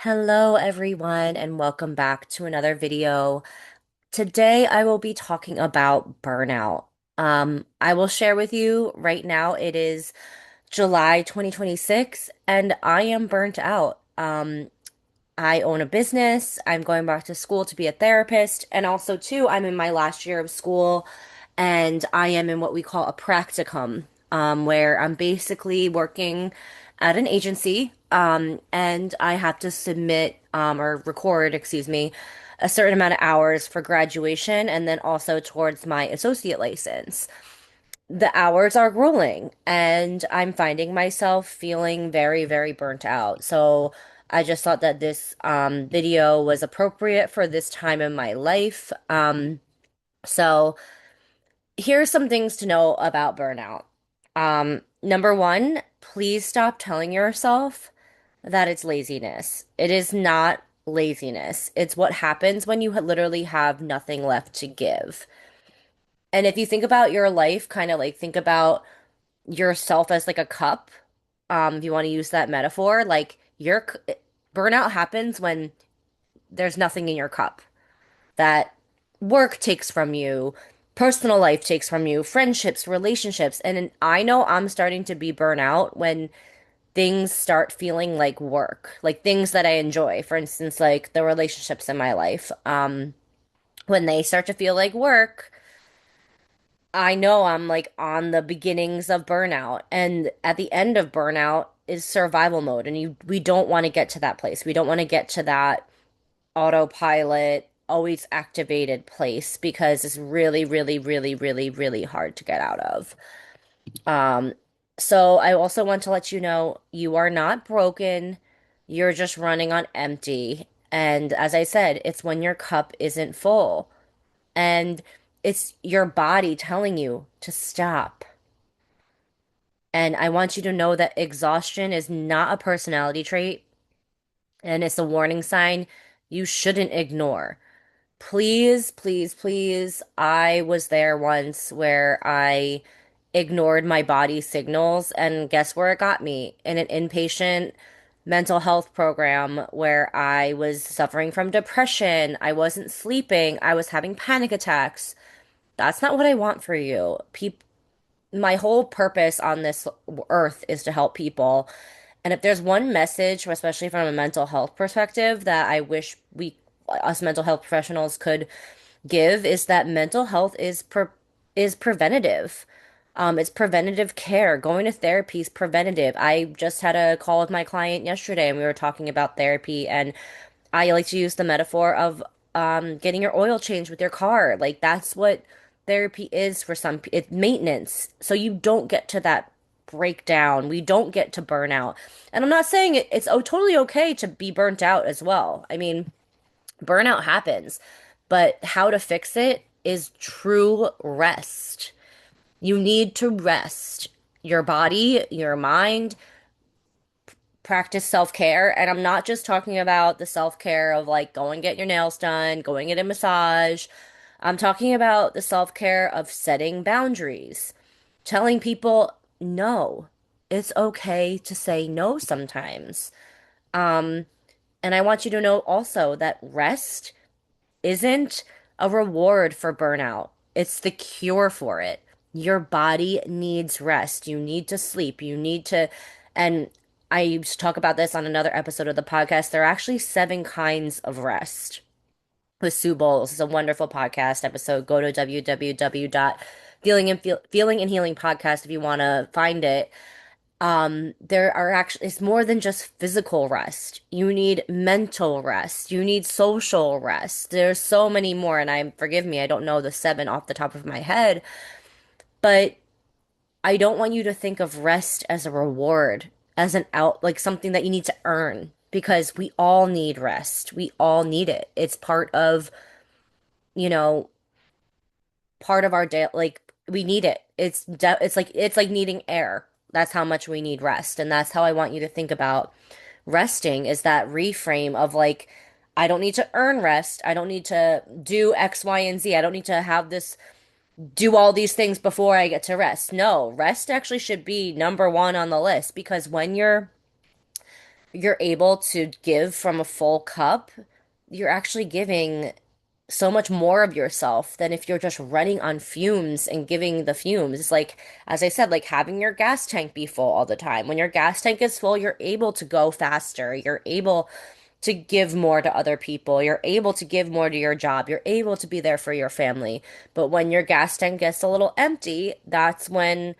Hello, everyone, and welcome back to another video. Today, I will be talking about burnout. I will share with you right now, it is July 2026, and I am burnt out. I own a business. I'm going back to school to be a therapist. And also, too, I'm in my last year of school and I am in what we call a practicum, where I'm basically working at an agency, and I have to submit, or record, excuse me, a certain amount of hours for graduation and then also towards my associate license. The hours are rolling and I'm finding myself feeling very, very burnt out. So I just thought that this video was appropriate for this time in my life. So here's some things to know about burnout. Number one, please stop telling yourself that it's laziness. It is not laziness. It's what happens when you literally have nothing left to give. And if you think about your life, kind of like think about yourself as like a cup, if you want to use that metaphor, like burnout happens when there's nothing in your cup that work takes from you, personal life takes from you, friendships, relationships. And I know I'm starting to be burnout when things start feeling like work, like things that I enjoy. For instance, like the relationships in my life. When they start to feel like work, I know I'm like on the beginnings of burnout, and at the end of burnout is survival mode, and we don't want to get to that place. We don't want to get to that autopilot, always activated place because it's really, really, really, really, really hard to get out of. Um, so I also want to let you know you are not broken. You're just running on empty. And as I said, it's when your cup isn't full. And it's your body telling you to stop. And I want you to know that exhaustion is not a personality trait, and it's a warning sign you shouldn't ignore. Please, please, please. I was there once where I ignored my body signals, and guess where it got me? In an inpatient mental health program where I was suffering from depression. I wasn't sleeping. I was having panic attacks. That's not what I want for you. My whole purpose on this earth is to help people. And if there's one message, especially from a mental health perspective, that I wish us mental health professionals could give, is that mental health is preventative. It's preventative care. Going to therapy is preventative. I just had a call with my client yesterday and we were talking about therapy, and I like to use the metaphor of getting your oil changed with your car. Like that's what therapy is for some. It's maintenance, so you don't get to that breakdown. We don't get to burnout. And I'm not saying it's totally okay to be burnt out as well. I mean, burnout happens, but how to fix it is true rest. You need to rest your body, your mind, practice self-care. And I'm not just talking about the self-care of like go and get your nails done, going get a massage. I'm talking about the self-care of setting boundaries, telling people no. It's okay to say no sometimes. Um, and I want you to know also that rest isn't a reward for burnout. It's the cure for it. Your body needs rest. You need to sleep. You need to, and I used to talk about this on another episode of the podcast. There are actually seven kinds of rest with Sue Bowles. It's a wonderful podcast episode. Go to Feeling and Healing podcast if you want to find it. There are actually, it's more than just physical rest. You need mental rest. You need social rest. There's so many more, and forgive me, I don't know the seven off the top of my head, but I don't want you to think of rest as a reward, as like something that you need to earn, because we all need rest. We all need it. It's you know, part of our day. Like we need it. It's like needing air. That's how much we need rest, and that's how I want you to think about resting, is that reframe of like, I don't need to earn rest. I don't need to do X, Y, and Z. I don't need to do all these things before I get to rest. No, rest actually should be number one on the list, because when you're you're able to give from a full cup, you're actually giving so much more of yourself than if you're just running on fumes and giving the fumes. It's like, as I said, like having your gas tank be full all the time. When your gas tank is full, you're able to go faster. You're able to give more to other people. You're able to give more to your job. You're able to be there for your family. But when your gas tank gets a little empty, that's when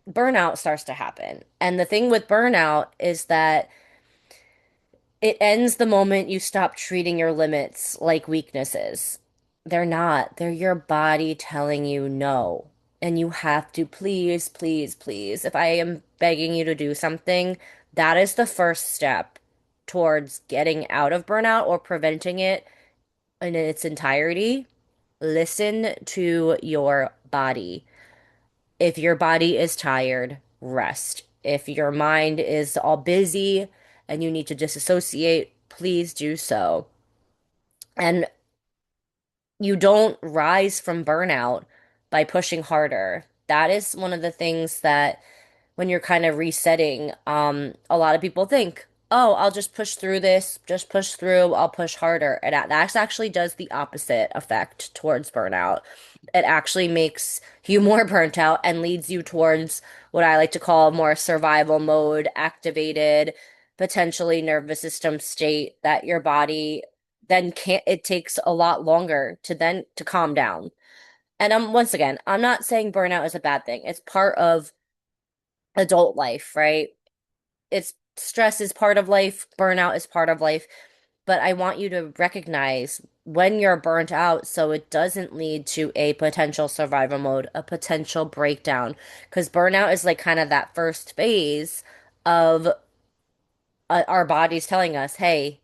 burnout starts to happen. And the thing with burnout is that it ends the moment you stop treating your limits like weaknesses. They're not. They're your body telling you no. And you have to please, please, please. If I am begging you to do something, that is the first step towards getting out of burnout or preventing it in its entirety. Listen to your body. If your body is tired, rest. If your mind is all busy and you need to disassociate, please do so. And you don't rise from burnout by pushing harder. That is one of the things that when you're kind of resetting, a lot of people think, oh, I'll just push through this, just push through, I'll push harder. And that actually does the opposite effect towards burnout. It actually makes you more burnt out and leads you towards what I like to call a more survival mode, activated, potentially nervous system state that your body then can't, it takes a lot longer to then to calm down. And once again, I'm not saying burnout is a bad thing. It's part of adult life, right? It's stress is part of life, burnout is part of life, but I want you to recognize when you're burnt out so it doesn't lead to a potential survival mode, a potential breakdown. Because burnout is like kind of that first phase of our bodies telling us, hey,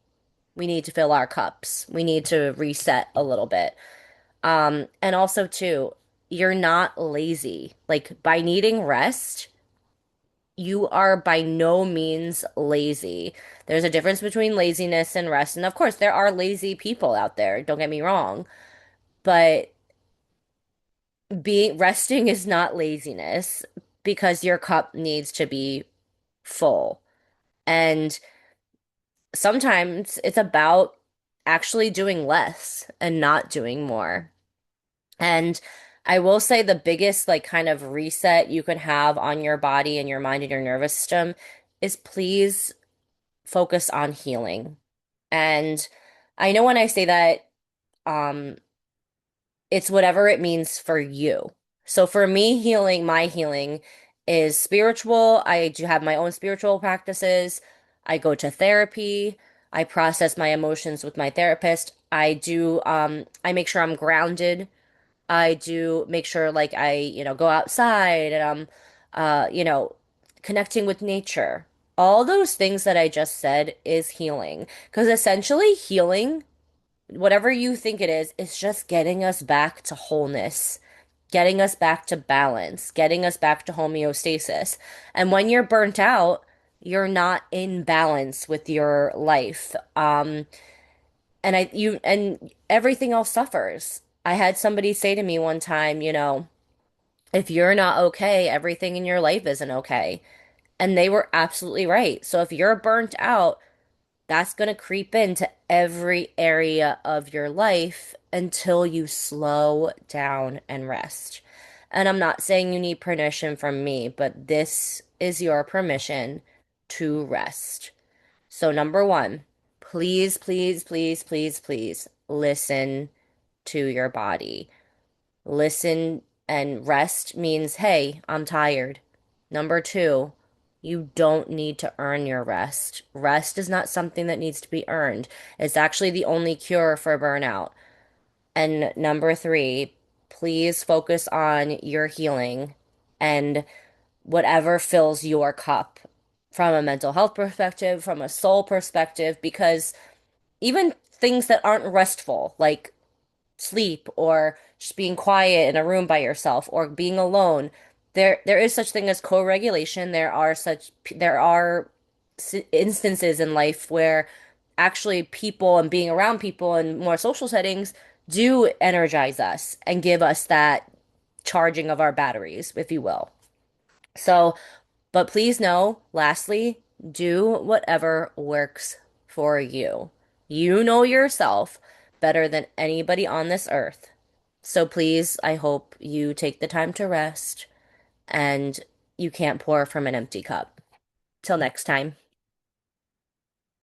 we need to fill our cups. We need to reset a little bit. And also too, you're not lazy. Like by needing rest, you are by no means lazy. There's a difference between laziness and rest. And of course, there are lazy people out there, don't get me wrong. But being resting is not laziness because your cup needs to be full. And sometimes it's about actually doing less and not doing more. And I will say the biggest like kind of reset you can have on your body and your mind and your nervous system is please focus on healing. And I know when I say that, um, it's whatever it means for you. So for me, healing, my healing is spiritual. I do have my own spiritual practices. I go to therapy. I process my emotions with my therapist. I make sure I'm grounded. I do make sure like go outside and connecting with nature. All those things that I just said is healing. Because essentially healing, whatever you think it is just getting us back to wholeness, getting us back to balance, getting us back to homeostasis. And when you're burnt out, you're not in balance with your life. And everything else suffers. I had somebody say to me one time, if you're not okay, everything in your life isn't okay. And they were absolutely right. So if you're burnt out, that's going to creep into every area of your life until you slow down and rest. And I'm not saying you need permission from me, but this is your permission to rest. So, number one, please, please, please, please, please listen to your body. Listen and rest means, hey, I'm tired. Number two, you don't need to earn your rest. Rest is not something that needs to be earned. It's actually the only cure for burnout. And number three, please focus on your healing and whatever fills your cup from a mental health perspective, from a soul perspective, because even things that aren't restful, like sleep or just being quiet in a room by yourself or being alone, there is such thing as co-regulation. There are instances in life where actually people and being around people in more social settings do energize us and give us that charging of our batteries, if you will. So, but please know, lastly, Do whatever works for you. You know yourself better than anybody on this earth. So please, I hope you take the time to rest and you can't pour from an empty cup. Till next time.